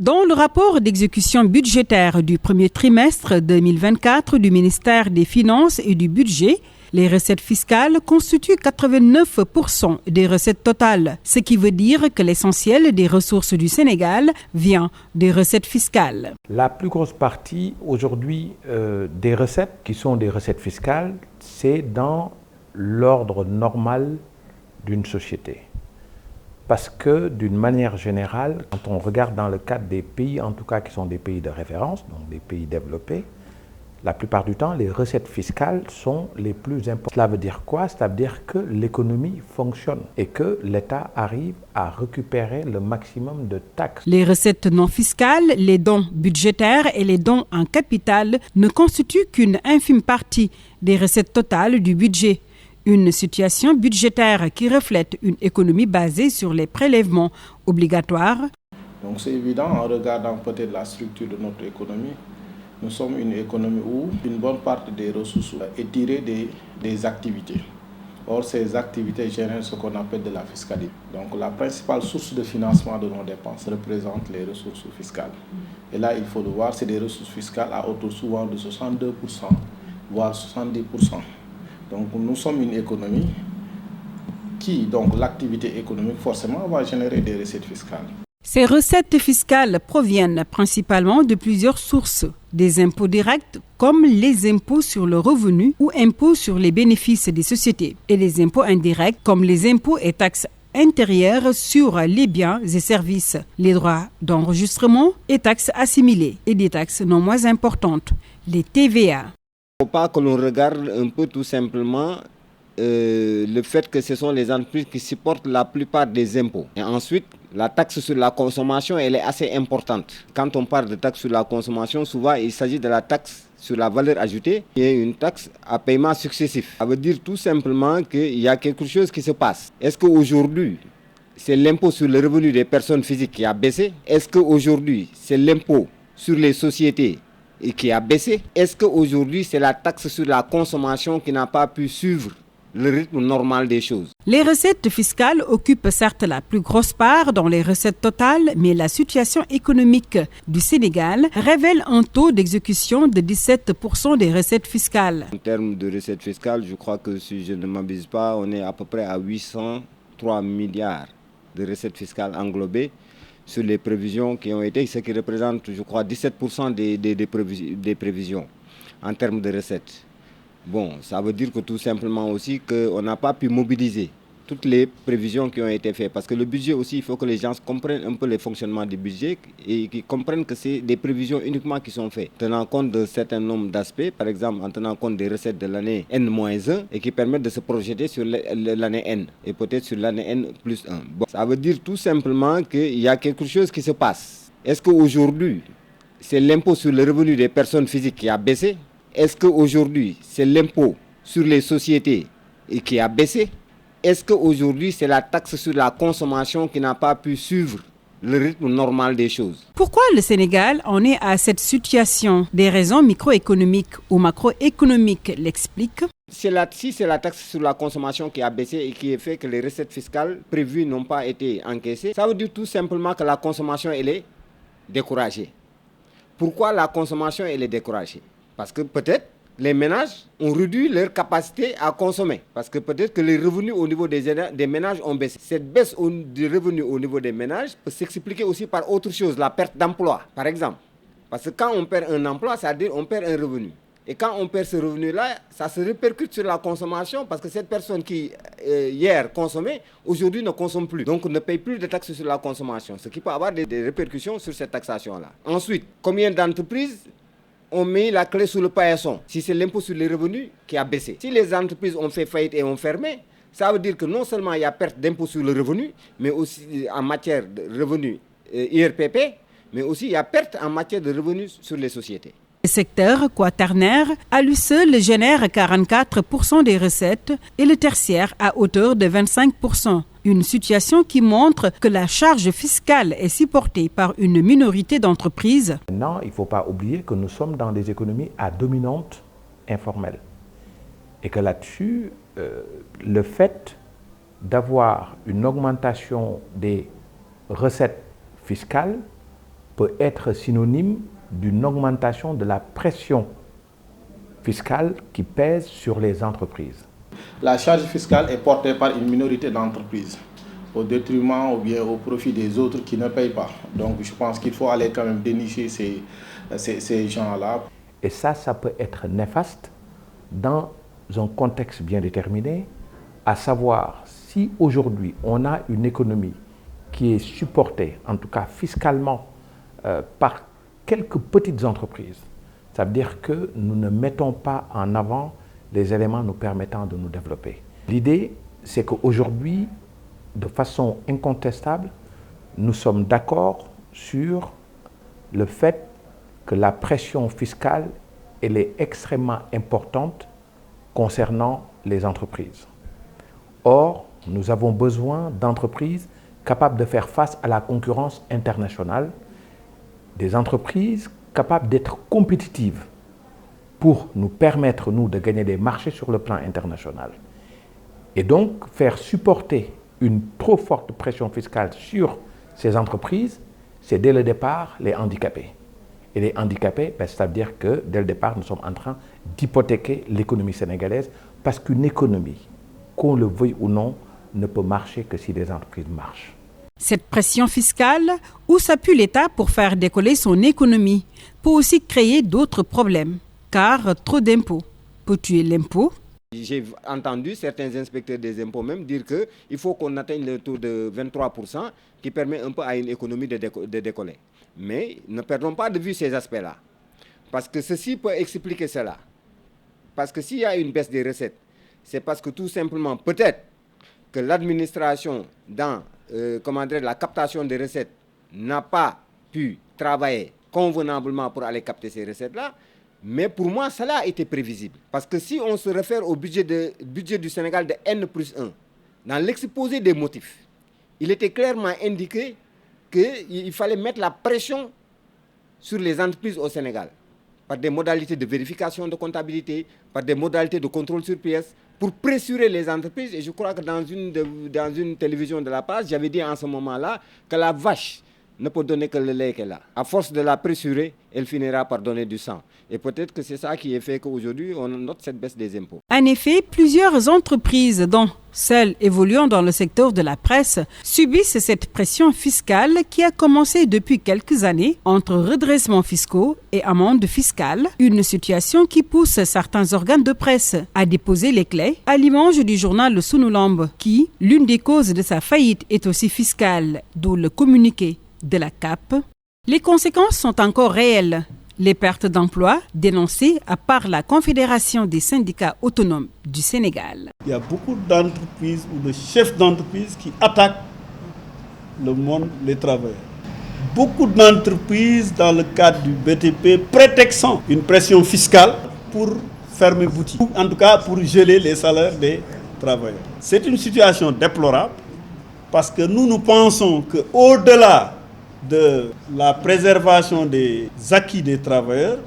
Dans le rapport d'exécution budgétaire du premier trimestre 2024 du ministère des Finances et du Budget, les recettes fiscales constituent 89% des recettes totales, ce qui veut dire que l'essentiel des ressources du Sénégal vient des recettes fiscales. La plus grosse partie aujourd'hui des recettes, qui sont des recettes fiscales, c'est dans l'ordre normal d'une société. Parce que d'une manière générale, quand on regarde dans le cadre des pays, en tout cas qui sont des pays de référence, donc des pays développés, la plupart du temps, les recettes fiscales sont les plus importantes. Cela veut dire quoi? Cela veut dire que l'économie fonctionne et que l'État arrive à récupérer le maximum de taxes. Les recettes non fiscales, les dons budgétaires et les dons en capital ne constituent qu'une infime partie des recettes totales du budget. Une situation budgétaire qui reflète une économie basée sur les prélèvements obligatoires. Donc c'est évident en regardant peut-être la structure de notre économie. Nous sommes une économie où une bonne partie des ressources est tirée des activités. Or, ces activités génèrent ce qu'on appelle de la fiscalité. Donc, la principale source de financement de nos dépenses représente les ressources fiscales. Et là, il faut le voir, c'est des ressources fiscales à hauteur souvent de 62%, voire 70%. Donc, nous sommes une économie qui, donc l'activité économique, forcément, va générer des recettes fiscales. Ces recettes fiscales proviennent principalement de plusieurs sources, des impôts directs comme les impôts sur le revenu ou impôts sur les bénéfices des sociétés et les impôts indirects comme les impôts et taxes intérieures sur les biens et services, les droits d'enregistrement et taxes assimilées et des taxes non moins importantes, les TVA. Il ne faut pas que l'on regarde un peu tout simplement le fait que ce sont les entreprises qui supportent la plupart des impôts. Et ensuite, la taxe sur la consommation, elle est assez importante. Quand on parle de taxe sur la consommation, souvent il s'agit de la taxe sur la valeur ajoutée, qui est une taxe à paiement successif. Ça veut dire tout simplement qu'il y a quelque chose qui se passe. Est-ce qu'aujourd'hui, c'est l'impôt sur le revenu des personnes physiques qui a baissé? Est-ce qu'aujourd'hui, c'est l'impôt sur les sociétés qui a baissé? Est-ce qu'aujourd'hui, c'est la taxe sur la consommation qui n'a pas pu suivre le rythme normal des choses? Les recettes fiscales occupent certes la plus grosse part dans les recettes totales, mais la situation économique du Sénégal révèle un taux d'exécution de 17% des recettes fiscales. En termes de recettes fiscales, je crois que si je ne m'abuse pas, on est à peu près à 803 milliards de recettes fiscales englobées sur les prévisions qui ont été, ce qui représente, je crois, 17% des prévisions en termes de recettes. Bon, ça veut dire que tout simplement aussi qu'on n'a pas pu mobiliser toutes les prévisions qui ont été faites. Parce que le budget aussi, il faut que les gens comprennent un peu le fonctionnement du budget et qu'ils comprennent que c'est des prévisions uniquement qui sont faites. Tenant compte d'un certain nombre d'aspects, par exemple en tenant compte des recettes de l'année N-1 et qui permettent de se projeter sur l'année N et peut-être sur l'année N plus 1. Bon, ça veut dire tout simplement qu'il y a quelque chose qui se passe. Est-ce qu'aujourd'hui, c'est l'impôt sur le revenu des personnes physiques qui a baissé? Est-ce qu'aujourd'hui, c'est l'impôt sur les sociétés qui a baissé? Est-ce qu'aujourd'hui, c'est la taxe sur la consommation qui n'a pas pu suivre le rythme normal des choses? Pourquoi le Sénégal en est à cette situation? Des raisons microéconomiques ou macroéconomiques l'expliquent. Si c'est la taxe sur la consommation qui a baissé et qui fait que les recettes fiscales prévues n'ont pas été encaissées, ça veut dire tout simplement que la consommation, elle est découragée. Pourquoi la consommation, elle est découragée? Parce que peut-être les ménages ont réduit leur capacité à consommer. Parce que peut-être que les revenus au niveau des ménages ont baissé. Cette baisse des revenus au niveau des ménages peut s'expliquer aussi par autre chose, la perte d'emploi, par exemple. Parce que quand on perd un emploi, c'est-à-dire on perd un revenu. Et quand on perd ce revenu-là, ça se répercute sur la consommation parce que cette personne qui hier consommait, aujourd'hui ne consomme plus. Donc ne paye plus de taxes sur la consommation, ce qui peut avoir des répercussions sur cette taxation-là. Ensuite, combien d'entreprises on met la clé sous le paillasson, si c'est l'impôt sur les revenus qui a baissé. Si les entreprises ont fait faillite et ont fermé, ça veut dire que non seulement il y a perte d'impôt sur le revenu, mais aussi en matière de revenus IRPP, mais aussi il y a perte en matière de revenus sur les sociétés. Le secteur quaternaire, à lui seul, génère 44% des recettes et le tertiaire à hauteur de 25%. Une situation qui montre que la charge fiscale est supportée par une minorité d'entreprises. Maintenant, il ne faut pas oublier que nous sommes dans des économies à dominante informelle. Et que là-dessus, le fait d'avoir une augmentation des recettes fiscales peut être synonyme d'une augmentation de la pression fiscale qui pèse sur les entreprises. La charge fiscale est portée par une minorité d'entreprises au détriment ou bien au profit des autres qui ne payent pas. Donc je pense qu'il faut aller quand même dénicher ces gens-là. Et ça peut être néfaste dans un contexte bien déterminé, à savoir si aujourd'hui on a une économie qui est supportée, en tout cas fiscalement, par quelques petites entreprises. Ça veut dire que nous ne mettons pas en avant les éléments nous permettant de nous développer. L'idée, c'est qu'aujourd'hui, de façon incontestable, nous sommes d'accord sur le fait que la pression fiscale, elle est extrêmement importante concernant les entreprises. Or, nous avons besoin d'entreprises capables de faire face à la concurrence internationale, des entreprises capables d'être compétitives pour nous permettre, nous, de gagner des marchés sur le plan international. Et donc, faire supporter une trop forte pression fiscale sur ces entreprises, c'est dès le départ les handicaper. Et les handicapés, ça veut dire que dès le départ, nous sommes en train d'hypothéquer l'économie sénégalaise parce qu'une économie, qu'on le veuille ou non, ne peut marcher que si les entreprises marchent. Cette pression fiscale, où s'appuie l'État pour faire décoller son économie, peut aussi créer d'autres problèmes, car trop d'impôts peut tuer l'impôt. J'ai entendu certains inspecteurs des impôts même dire qu'il faut qu'on atteigne le taux de 23% qui permet un peu à une économie de décoller. Mais ne perdons pas de vue ces aspects-là. Parce que ceci peut expliquer cela. Parce que s'il y a une baisse des recettes, c'est parce que tout simplement, peut-être que l'administration dans la captation des recettes n'a pas pu travailler convenablement pour aller capter ces recettes-là. Mais pour moi, cela a été prévisible. Parce que si on se réfère au budget du Sénégal de N+1, dans l'exposé des motifs, il était clairement indiqué qu'il fallait mettre la pression sur les entreprises au Sénégal, par des modalités de vérification de comptabilité, par des modalités de contrôle sur pièces, pour pressurer les entreprises. Et je crois que dans une télévision de la place, j'avais dit en ce moment-là que la vache ne peut donner que le lait qu'elle a. À force de la pressurer, elle finira par donner du sang. Et peut-être que c'est ça qui fait qu'aujourd'hui, on note cette baisse des impôts. En effet, plusieurs entreprises, dont celles évoluant dans le secteur de la presse, subissent cette pression fiscale qui a commencé depuis quelques années entre redressements fiscaux et amendes fiscales, une situation qui pousse certains organes de presse à déposer les clés, à l'image du journal Le Sunulamb, qui, l'une des causes de sa faillite est aussi fiscale, d'où le communiqué de la CAP. Les conséquences sont encore réelles. Les pertes d'emplois dénoncées par la Confédération des syndicats autonomes du Sénégal. Il y a beaucoup d'entreprises ou de chefs d'entreprise qui attaquent le monde, les travailleurs. Beaucoup d'entreprises dans le cadre du BTP prétextant une pression fiscale pour fermer boutique, en tout cas pour geler les salaires des travailleurs. C'est une situation déplorable parce que nous pensons qu'au-delà de la préservation des acquis des travailleurs,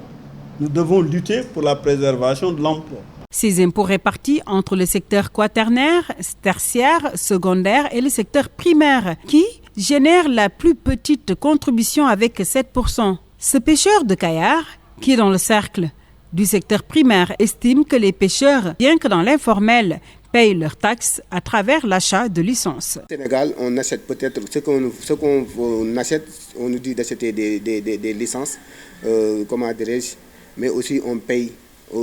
nous devons lutter pour la préservation de l'emploi. Ces impôts répartis entre le secteur quaternaire, tertiaire, secondaire et le secteur primaire qui génèrent la plus petite contribution avec 7%. Ce pêcheur de Kayar, qui est dans le cercle du secteur primaire, estime que les pêcheurs, bien que dans l'informel, payent leurs taxes à travers l'achat de licences. Au Sénégal, on achète peut-être ce qu'on achète, on nous dit d'acheter des licences, mais aussi on paye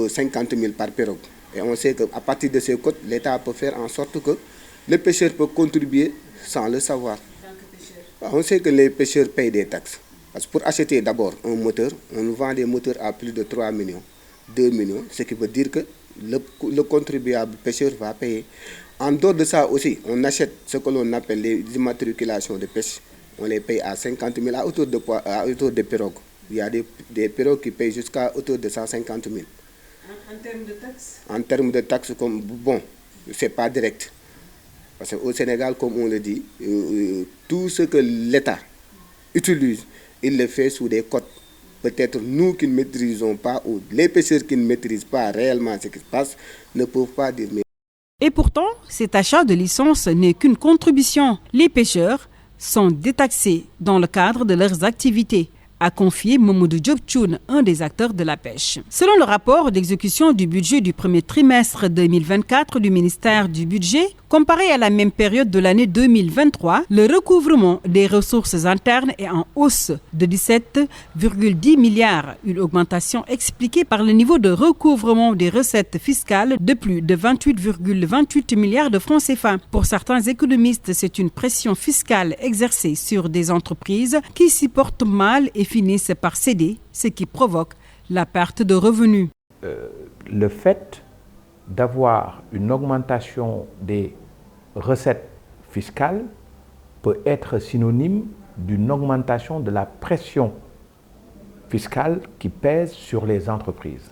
50 000 par pirogue. Et on sait qu'à partir de ces cotes, l'État peut faire en sorte que le pêcheur peut contribuer sans le savoir. On sait que les pêcheurs payent des taxes. Parce que pour acheter d'abord un moteur, on nous vend des moteurs à plus de 3 millions, 2 millions, ce qui veut dire que le contribuable pêcheur va payer. En dehors de ça aussi, on achète ce que l'on appelle les immatriculations de pêche. On les paye à 50 000 à hauteur de pirogues. Il y a des pirogues qui payent jusqu'à hauteur de 150 000. En termes de taxes? En termes de taxes, c'est pas direct. Parce qu'au Sénégal, comme on le dit, tout ce que l'État utilise, il le fait sous des cotes. Peut-être nous qui ne maîtrisons pas, ou les pêcheurs qui ne maîtrisent pas réellement ce qui se passe, ne peuvent pas dire. Et pourtant, cet achat de licence n'est qu'une contribution. Les pêcheurs sont détaxés dans le cadre de leurs activités. a confié Mamadou Diop Thioune, un des acteurs de la pêche. Selon le rapport d'exécution du budget du premier trimestre 2024 du ministère du Budget, comparé à la même période de l'année 2023, le recouvrement des ressources internes est en hausse de 17,10 milliards, une augmentation expliquée par le niveau de recouvrement des recettes fiscales de plus de 28,28 milliards de francs CFA. Pour certains économistes, c'est une pression fiscale exercée sur des entreprises qui s'y portent mal et finissent par céder, ce qui provoque la perte de revenus. Le fait d'avoir une augmentation des recettes fiscales peut être synonyme d'une augmentation de la pression fiscale qui pèse sur les entreprises.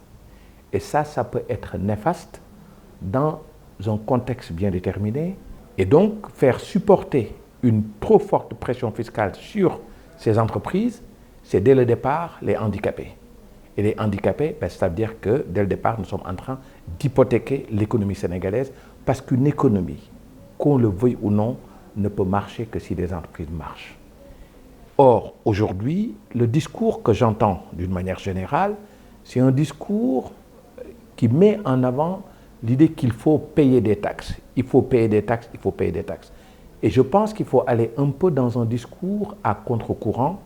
Et ça peut être néfaste dans un contexte bien déterminé et donc faire supporter une trop forte pression fiscale sur ces entreprises, c'est dès le départ les handicaper. Et les handicapés, ça veut dire que dès le départ, nous sommes en train d'hypothéquer l'économie sénégalaise parce qu'une économie, qu'on le veuille ou non, ne peut marcher que si les entreprises marchent. Or, aujourd'hui, le discours que j'entends d'une manière générale, c'est un discours qui met en avant l'idée qu'il faut payer des taxes. Il faut payer des taxes, il faut payer des taxes. Et je pense qu'il faut aller un peu dans un discours à contre-courant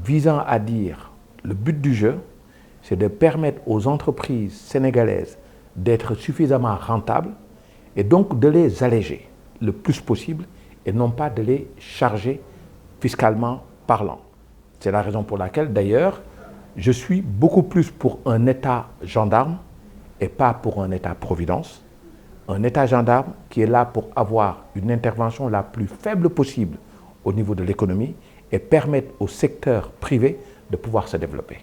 visant à dire le but du jeu, c'est de permettre aux entreprises sénégalaises d'être suffisamment rentables et donc de les alléger le plus possible et non pas de les charger fiscalement parlant. C'est la raison pour laquelle, d'ailleurs, je suis beaucoup plus pour un État gendarme et pas pour un État-providence. Un État gendarme qui est là pour avoir une intervention la plus faible possible au niveau de l'économie et permettre au secteur privé de pouvoir se développer.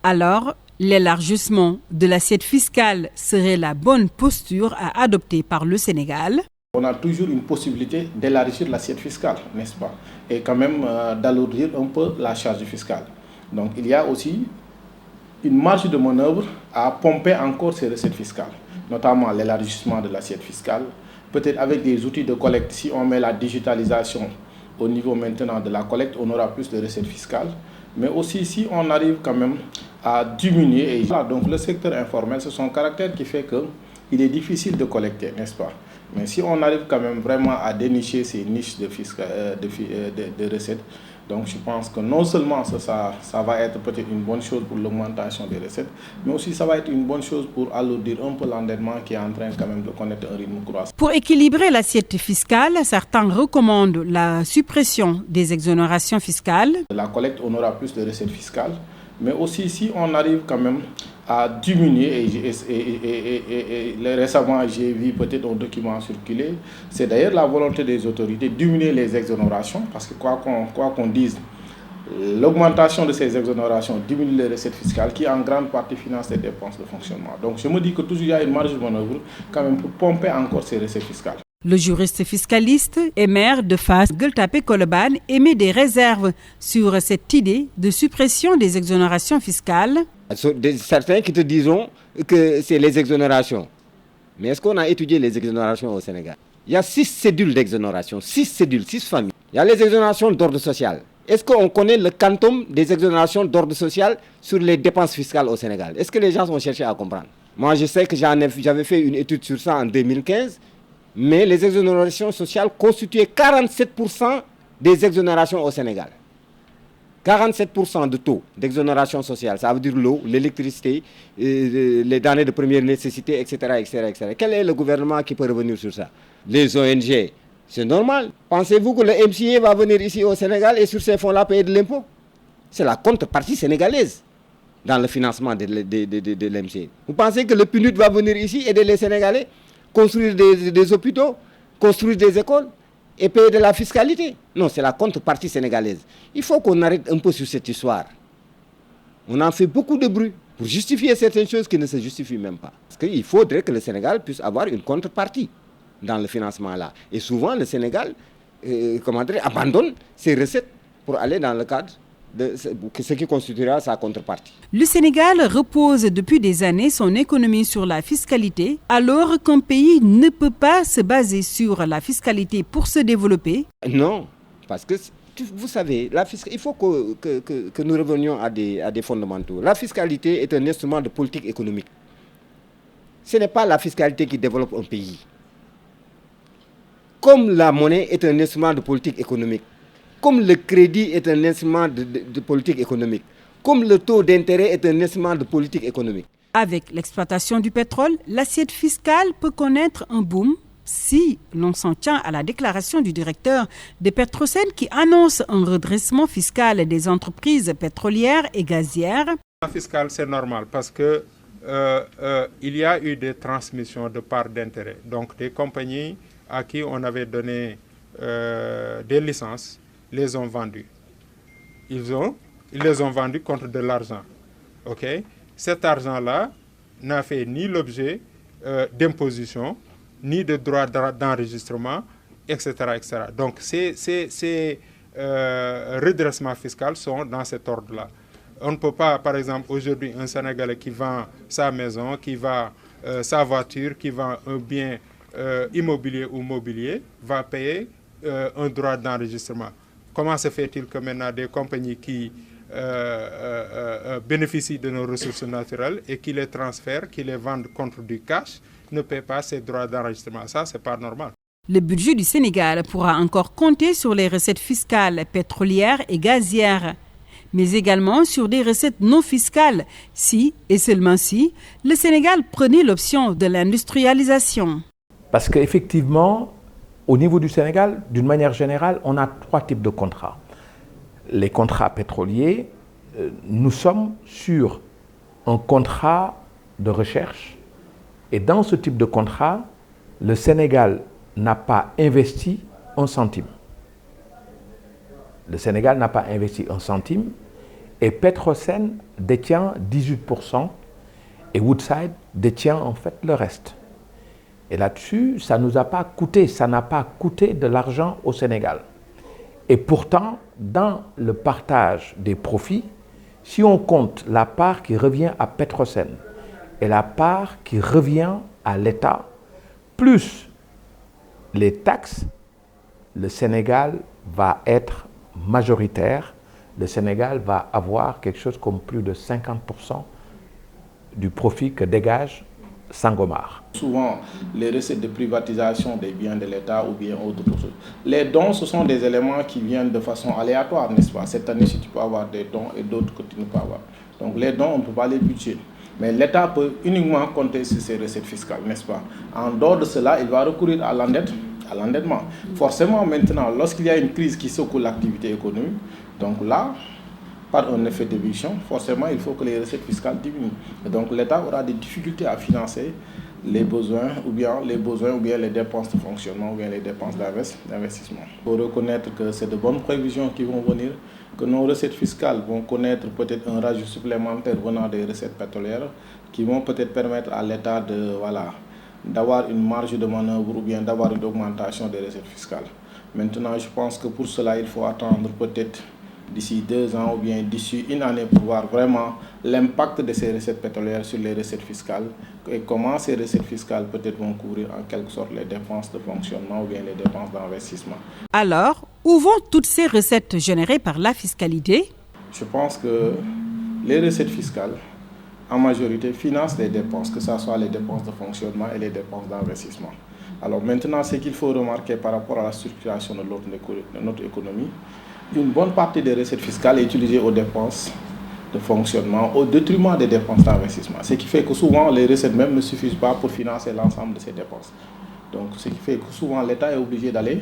Alors, l'élargissement de l'assiette fiscale serait la bonne posture à adopter par le Sénégal. On a toujours une possibilité d'élargir l'assiette fiscale, n'est-ce pas? Et quand même d'alourdir un peu la charge fiscale. Donc il y a aussi une marge de manœuvre à pomper encore ces recettes fiscales, notamment l'élargissement de l'assiette fiscale. Peut-être avec des outils de collecte, si on met la digitalisation au niveau maintenant de la collecte, on aura plus de recettes fiscales. Mais aussi si on arrive quand même à diminuer, et voilà, donc le secteur informel, c'est son caractère qui fait qu'il est difficile de collecter, n'est-ce pas? Mais si on arrive quand même vraiment à dénicher ces niches de recettes, donc je pense que non seulement ça va être peut-être une bonne chose pour l'augmentation des recettes, mais aussi ça va être une bonne chose pour alourdir un peu l'endettement qui est en train quand même de connaître un rythme croissant. Pour équilibrer l'assiette fiscale, certains recommandent la suppression des exonérations fiscales. La collecte, on aura plus de recettes fiscales, mais aussi si on arrive quand même à diminuer, et récemment j'ai vu peut-être un document circuler, c'est d'ailleurs la volonté des autorités de diminuer les exonérations, parce que quoi qu'on dise, l'augmentation de ces exonérations diminue les recettes fiscales qui en grande partie financent les dépenses de fonctionnement. Donc je me dis que toujours il y a une marge de manœuvre quand même pour pomper encore ces recettes fiscales. Le juriste fiscaliste et maire de Fass Gueule Tapée Colobane émet des réserves sur cette idée de suppression des exonérations fiscales. Certains qui te diront que c'est les exonérations. Mais est-ce qu'on a étudié les exonérations au Sénégal? Il y a 6 cédules d'exonération, 6 familles. Il y a les exonérations d'ordre social. Est-ce qu'on connaît le quantum des exonérations d'ordre social sur les dépenses fiscales au Sénégal? Est-ce que les gens ont cherché à comprendre? Moi, je sais que j'avais fait une étude sur ça en 2015, mais les exonérations sociales constituaient 47% des exonérations au Sénégal. 47% de taux d'exonération sociale, ça veut dire l'eau, l'électricité, les denrées de première nécessité, etc., etc. Quel est le gouvernement qui peut revenir sur ça? Les ONG, c'est normal. Pensez-vous que le MCA va venir ici au Sénégal et sur ces fonds-là payer de l'impôt? C'est la contrepartie sénégalaise dans le financement de l'MCA. Vous pensez que le PNUD va venir ici aider les Sénégalais, construire des hôpitaux, construire des écoles et payer de la fiscalité? Non, c'est la contrepartie sénégalaise. Il faut qu'on arrête un peu sur cette histoire. On en fait beaucoup de bruit pour justifier certaines choses qui ne se justifient même pas. Parce qu'il faudrait que le Sénégal puisse avoir une contrepartie dans le financement là. Et souvent, le Sénégal abandonne ses recettes pour aller dans le cadre de ce qui constituera sa contrepartie. Le Sénégal repose depuis des années son économie sur la fiscalité, alors qu'un pays ne peut pas se baser sur la fiscalité pour se développer. Non, parce que vous savez, il faut que nous revenions à des fondamentaux. La fiscalité est un instrument de politique économique. Ce n'est pas la fiscalité qui développe un pays. Comme la monnaie est un instrument de politique économique, comme le crédit est un instrument de politique économique, comme le taux d'intérêt est un instrument de politique économique. Avec l'exploitation du pétrole, l'assiette fiscale peut connaître un boom si l'on s'en tient à la déclaration du directeur de Petrosen qui annonce un redressement fiscal des entreprises pétrolières et gazières. Le fiscal, c'est normal parce que il y a eu des transmissions de parts d'intérêt. Donc des compagnies à qui on avait donné des licences les ont vendues. Ils les ont vendues contre de l'argent. Okay? Cet argent-là n'a fait ni l'objet d'imposition, ni de droit d'enregistrement, etc., etc. Donc ces redressements fiscaux sont dans cet ordre-là. On ne peut pas, par exemple, aujourd'hui, un Sénégalais qui vend sa maison, qui vend sa voiture, qui vend un bien immobilier ou mobilier, va payer un droit d'enregistrement. Comment se fait-il que maintenant des compagnies qui bénéficient de nos ressources naturelles et qui les transfèrent, qui les vendent contre du cash, ne paient pas ces droits d'enregistrement? Ça, c'est pas normal. Le budget du Sénégal pourra encore compter sur les recettes fiscales pétrolières et gazières, mais également sur des recettes non fiscales, si et seulement si le Sénégal prenait l'option de l'industrialisation. Parce qu'effectivement, au niveau du Sénégal, d'une manière générale, on a 3 types de contrats. Les contrats pétroliers, nous sommes sur un contrat de recherche. Et dans ce type de contrat, le Sénégal n'a pas investi un centime. Le Sénégal n'a pas investi un centime et Petrosen détient 18% et Woodside détient en fait le reste. Et là-dessus, ça nous a pas coûté, ça n'a pas coûté de l'argent au Sénégal. Et pourtant, dans le partage des profits, si on compte la part qui revient à Petrosen et la part qui revient à l'État, plus les taxes, le Sénégal va être majoritaire. Le Sénégal va avoir quelque chose comme plus de 50% du profit que dégage Sangomar. Souvent, les recettes de privatisation des biens de l'État ou bien autres choses. Les dons, ce sont des éléments qui viennent de façon aléatoire, n'est-ce pas? Cette année, si tu peux avoir des dons et d'autres que tu ne peux pas avoir. Donc les dons, on ne peut pas les budgéter. Mais l'État peut uniquement compter sur ses recettes fiscales, n'est-ce pas? En dehors de cela, il va recourir à l'endettement. Forcément, maintenant, lorsqu'il y a une crise qui secoue l'activité économique, donc là, par un effet d'éviction, forcément, il faut que les recettes fiscales diminuent. Et donc l'État aura des difficultés à financer les besoins ou bien les dépenses de fonctionnement ou bien les dépenses d'investissement. Il faut reconnaître que c'est de bonnes prévisions qui vont venir, que nos recettes fiscales vont connaître peut-être un rajout supplémentaire venant des recettes pétrolières qui vont peut-être permettre à l'État d'avoir une marge de manœuvre ou bien d'avoir une augmentation des recettes fiscales. Maintenant, je pense que pour cela, il faut attendre peut-être d'ici 2 ans ou bien d'ici une année pour voir vraiment l'impact de ces recettes pétrolières sur les recettes fiscales et comment ces recettes fiscales peut-être vont couvrir en quelque sorte les dépenses de fonctionnement ou bien les dépenses d'investissement. Alors, où vont toutes ces recettes générées par la fiscalité? Je pense que les recettes fiscales, en majorité, financent les dépenses, que ce soit les dépenses de fonctionnement et les dépenses d'investissement. Alors maintenant, ce qu'il faut remarquer par rapport à la structuration de notre économie, une bonne partie des recettes fiscales est utilisée aux dépenses de fonctionnement au détriment des dépenses d'investissement. Ce qui fait que souvent les recettes même ne suffisent pas pour financer l'ensemble de ces dépenses. Donc ce qui fait que souvent l'État est obligé d'aller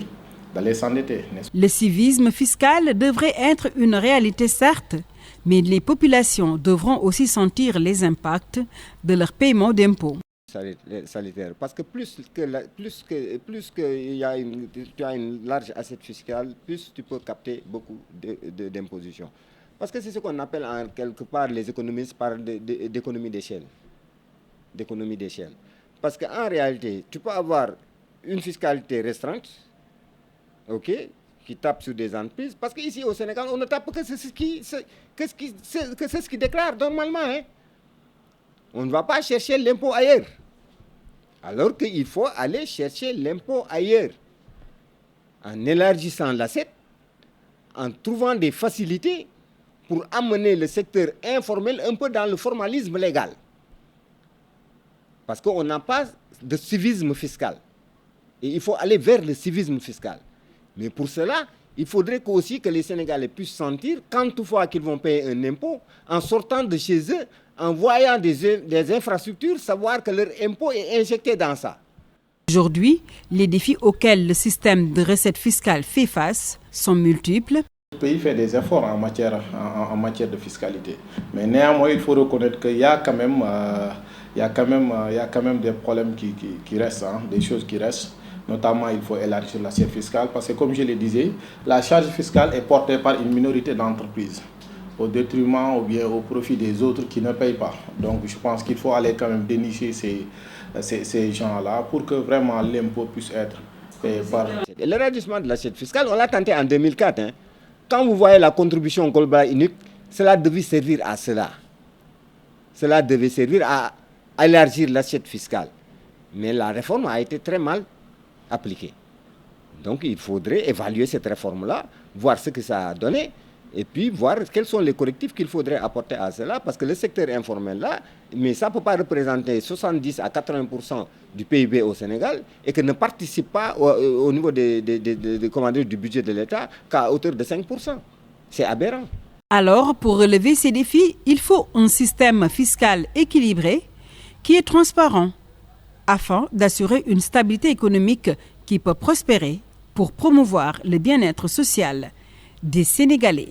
s'endetter. Le civisme fiscal devrait être une réalité certes, mais les populations devront aussi sentir les impacts de leur paiement d'impôts. Salutaire. Parce que plus tu as une large assiette fiscale, plus tu peux capter beaucoup d'impositions. Parce que c'est ce qu'on appelle en quelque part les économistes parlent d'économie d'échelle. D'économie d'échelle. Parce qu'en réalité, tu peux avoir une fiscalité restreinte, ok, qui tape sur des entreprises. Parce qu'ici au Sénégal, on ne tape que ce qui déclare normalement. Hein. On ne va pas chercher l'impôt ailleurs. Alors qu'il faut aller chercher l'impôt ailleurs. En élargissant l'assiette, en trouvant des facilités pour amener le secteur informel un peu dans le formalisme légal. Parce qu'on n'a pas de civisme fiscal. Et il faut aller vers le civisme fiscal. Mais pour cela, il faudrait aussi que les Sénégalais puissent sentir, quand toutefois qu'ils vont payer un impôt, en sortant de chez eux, en voyant des infrastructures, savoir que leur impôt est injecté dans ça. Aujourd'hui, les défis auxquels le système de recettes fiscales fait face sont multiples. Le pays fait des efforts en matière de fiscalité. Mais néanmoins, il faut reconnaître qu'il y a quand même, des problèmes qui restent, des choses qui restent. Notamment, il faut élargir l'assiette fiscale parce que, comme je le disais, la charge fiscale est portée par une minorité d'entreprises au détriment ou bien au profit des autres qui ne payent pas. Donc, je pense qu'il faut aller quand même dénicher ces gens-là pour que vraiment l'impôt puisse être payé par... L'élargissement de l'assiette fiscale, on l'a tenté en 2004. Quand vous voyez la contribution globale unique, cela devait servir à cela. Cela devait servir à élargir l'assiette fiscale. Mais la réforme a été très mal appliquée. Donc il faudrait évaluer cette réforme-là, voir ce que ça a donné, et puis voir quels sont les correctifs qu'il faudrait apporter à cela, parce que le secteur informel là, mais ça ne peut pas représenter 70 à 80% du PIB au Sénégal et que ne participe pas au niveau du budget de l'État qu'à hauteur de 5%. C'est aberrant. Alors, pour relever ces défis, il faut un système fiscal équilibré qui est transparent, afin d'assurer une stabilité économique qui peut prospérer pour promouvoir le bien-être social des Sénégalais.